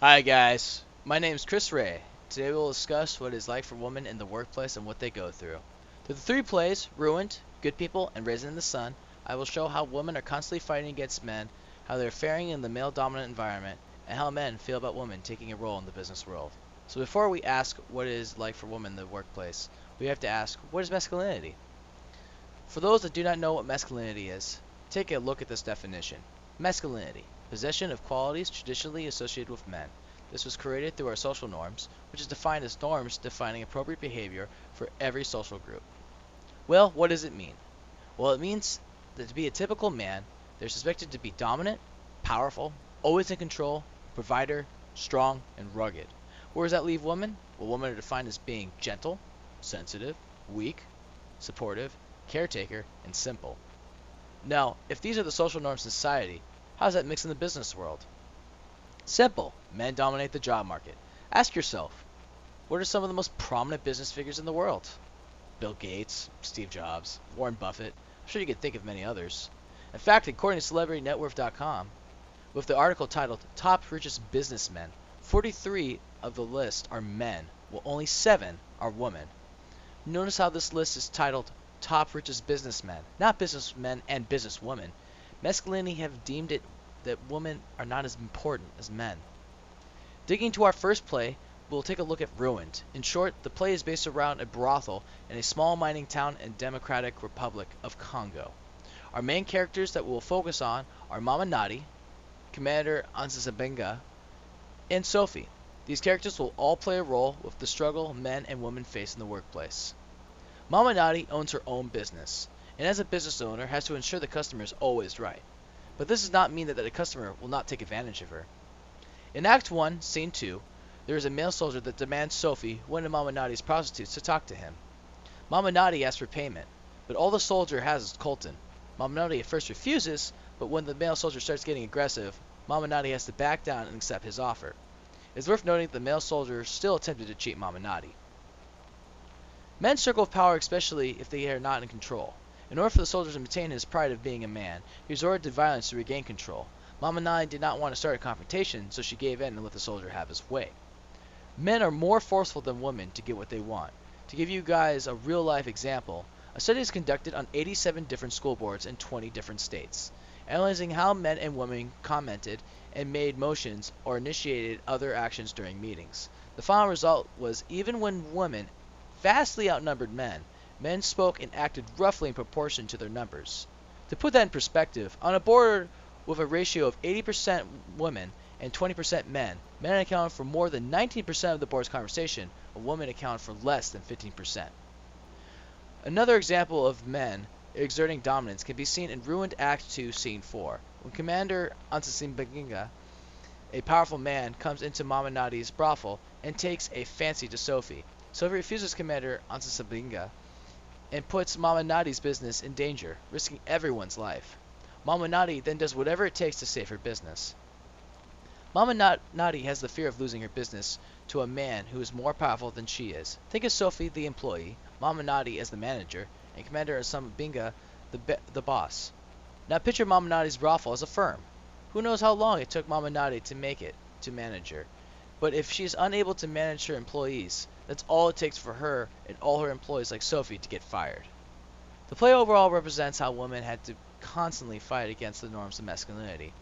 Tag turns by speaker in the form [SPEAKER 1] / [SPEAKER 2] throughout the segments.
[SPEAKER 1] Hi guys, my name is Chris Ray. Today we will discuss what it is like for women in the workplace and what they go through. Through the three plays, Ruined, Good People, and Raisin in the Sun, I will show how women are constantly fighting against men, how they are faring in the male-dominant environment, and how men feel about women taking a role in the business world. So before we ask what it is like for women in the workplace, we have to ask, what is masculinity? For those that do not know what masculinity is, take a look at this definition. Masculinity, possession of qualities traditionally associated with men. This was created through our social norms, which is defined as norms defining appropriate behavior for every social group. Well, what does it mean? Well, it means that to be a typical man, they're suspected to be dominant, powerful, always in control, provider, strong, and rugged. Where does that leave women? Well, women are defined as being gentle, sensitive, weak, supportive, caretaker, and simple. Now, if these are the social norms in society, how does that mix in the business world? Simple. Men dominate the job market. Ask yourself, what are some of the most prominent business figures in the world? Bill Gates, Steve Jobs, Warren Buffett. I'm sure you could think of many others. In fact, according to CelebrityNetWorth.com, with the article titled Top Richest Businessmen, 43 of the list are men, while only 7 are women. Notice how this list is titled Top Richest Businessmen, not businessmen and businesswomen. Masculinity have deemed it that women are not as important as men. Digging into our first play, we'll take a look at Ruined. In short, the play is based around a brothel in a small mining town in Democratic Republic of Congo. Our main characters that we'll focus on are Mama Nadi, Commander Ansasabenga, and Sophie. These characters will all play a role with the struggle men and women face in the workplace. Mama Nadi owns her own business, and as a business owner has to ensure the customer is always right. But this does not mean that the customer will not take advantage of her. In Act 1, Scene 2, there is a male soldier that demands Sophie, one of Mama Nadi's prostitutes, to talk to him. Mama Nadi asks for payment, but all the soldier has is Colton. Mama Nadi at first refuses, but when the male soldier starts getting aggressive, Mama Nadi has to back down and accept his offer. It is worth noting that the male soldier still attempted to cheat Mama Nadi. Men struggle with power especially if they are not in control. In order for the soldier to maintain his pride of being a man, he resorted to violence to regain control. Mama Nadi did not want to start a confrontation, so she gave in and let the soldier have his way. Men are more forceful than women to get what they want. To give you guys a real-life example, a study is conducted on 87 different school boards in 20 different states, analyzing how men and women commented and made motions or initiated other actions during meetings. The final result was even when women vastly outnumbered men, men spoke and acted roughly in proportion to their numbers. To put that in perspective, on a board with a ratio of 80% women and 20% men, men accounted for more than 19% of the board's conversation, while women accounted for less than 15%. Another example of men exerting dominance can be seen in Ruined Act 2, Scene 4, when Commander Ansasimbaginga, a powerful man, comes into Mama Nadi's brothel and takes a fancy to Sophie. Sophie refuses Commander Ansasimbaginga and puts Mama Nadi's business in danger, risking everyone's life. Mama Nadi then does whatever it takes to save her business. Mama Nadi has the fear of losing her business to a man who is more powerful than she is. Think of Sophie the employee, Mama Nadi as the manager, and Commander Ansasimbaginga the boss. Now picture Mama Nadi's brothel as a firm. Who knows how long it took Mama Nadi to make it to manager. But if she is unable to manage her employees, that's all it takes for her and all her employees like Sophie to get fired. The play overall represents how women had to constantly fight against the norms of masculinity,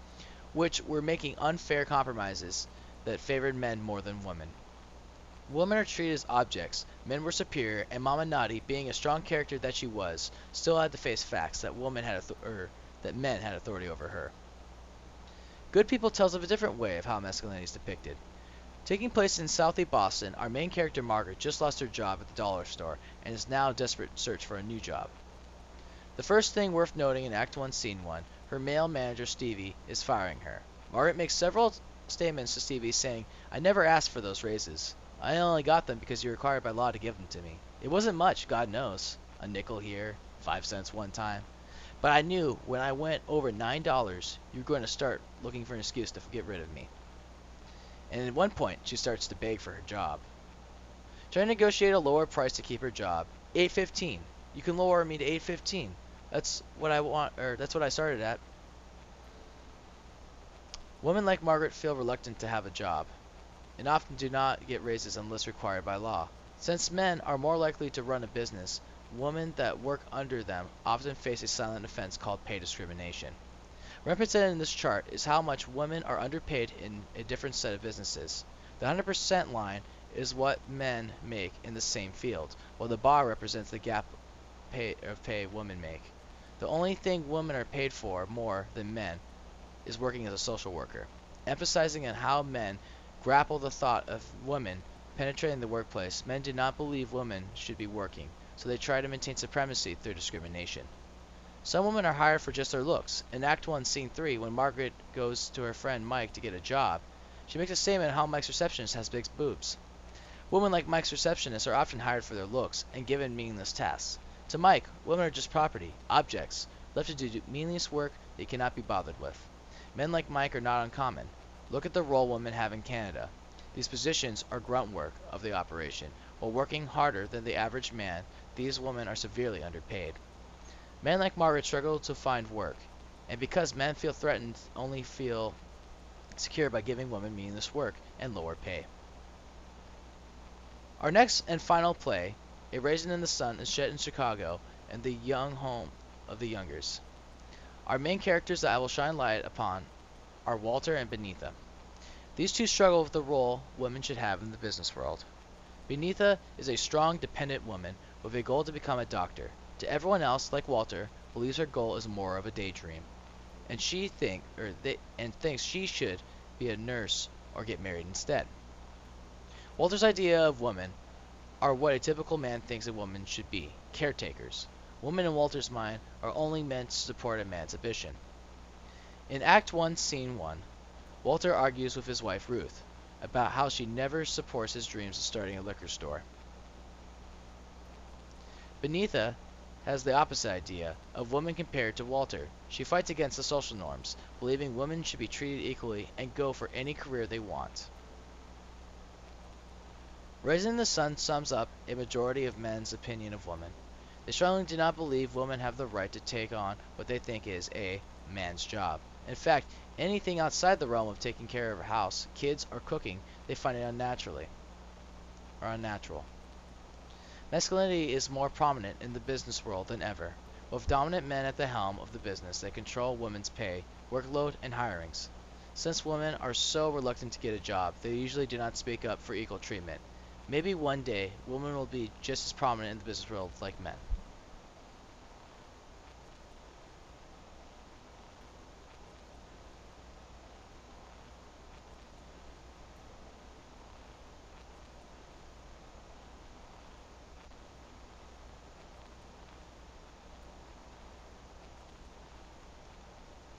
[SPEAKER 1] which were making unfair compromises that favored men more than women. Women are treated as objects, men were superior, and Mama Nadi, being a strong character that she was, still had to face facts that that men had authority over her. Good People tells of a different way of how masculinity is depicted. Taking place in Southie Boston, our main character Margaret just lost her job at the dollar store and is now desperate search for a new job. The first thing worth noting in Act 1, Scene 1, her male manager Stevie is firing her. Margaret makes several statements to Stevie saying, "I never asked for those raises. I only got them because you're required by law to give them to me. It wasn't much, God knows. A nickel here, 5 cents one time. But I knew when I went over $9, you were going to start looking for an excuse to get rid of me." And at one point, she starts to beg for her job. Trying to negotiate a lower price to keep her job. $8.15. You can lower me to $8.15. That's what I want, or that's what I started at. Women like Margaret feel reluctant to have a job. and often do not get raises unless required by law. Since men are more likely to run a business, women that work under them often face a silent offense called pay discrimination. Represented in this chart is how much women are underpaid in a different set of businesses. The 100% line is what men make in the same field, while the bar represents the gap of pay women make. The only thing women are paid for more than men is working as a social worker, emphasizing on how men grapple the thought of women penetrating the workplace. Men do not believe women should be working, so they try to maintain supremacy through discrimination. Some women are hired for just their looks. In Act 1, Scene 3, when Margaret goes to her friend Mike to get a job, she makes a statement how Mike's receptionist has big boobs. Women like Mike's receptionist are often hired for their looks and given meaningless tasks. To Mike, women are just property, objects, left to do meaningless work they cannot be bothered with. Men like Mike are not uncommon. Look at the role women have in Canada. These positions are grunt work of the operation. While working harder than the average man, these women are severely underpaid. Men like Margaret struggle to find work, and because men feel threatened, only feel secure by giving women meaningless work and lower pay. Our next and final play, A Raisin in the Sun, is set in Chicago and the young home of the Youngers. Our main characters that I will shine light upon are Walter and Benitha. These two struggle with the role women should have in the business world. Benitha is a strong, dependent woman with a goal to become a doctor. To everyone else, like Walter, believes her goal is more of a daydream, and thinks she should be a nurse or get married instead. Walter's idea of women are what a typical man thinks a woman should be: caretakers. Women in Walter's mind are only meant to support a man's ambition. In Act 1, Scene 1, Walter argues with his wife Ruth about how she never supports his dreams of starting a liquor store. Benitha has the opposite idea of women compared to Walter. She fights against the social norms, believing women should be treated equally and go for any career they want. Raisin in the Sun sums up a majority of men's opinion of women. They strongly do not believe women have the right to take on what they think is a man's job. In fact, anything outside the realm of taking care of a house, kids, or cooking, they find it unnatural. Masculinity is more prominent in the business world than ever, with dominant men at the helm of the business that control women's pay, workload, and hirings. Since women are so reluctant to get a job, they usually do not speak up for equal treatment. Maybe one day, women will be just as prominent in the business world like men.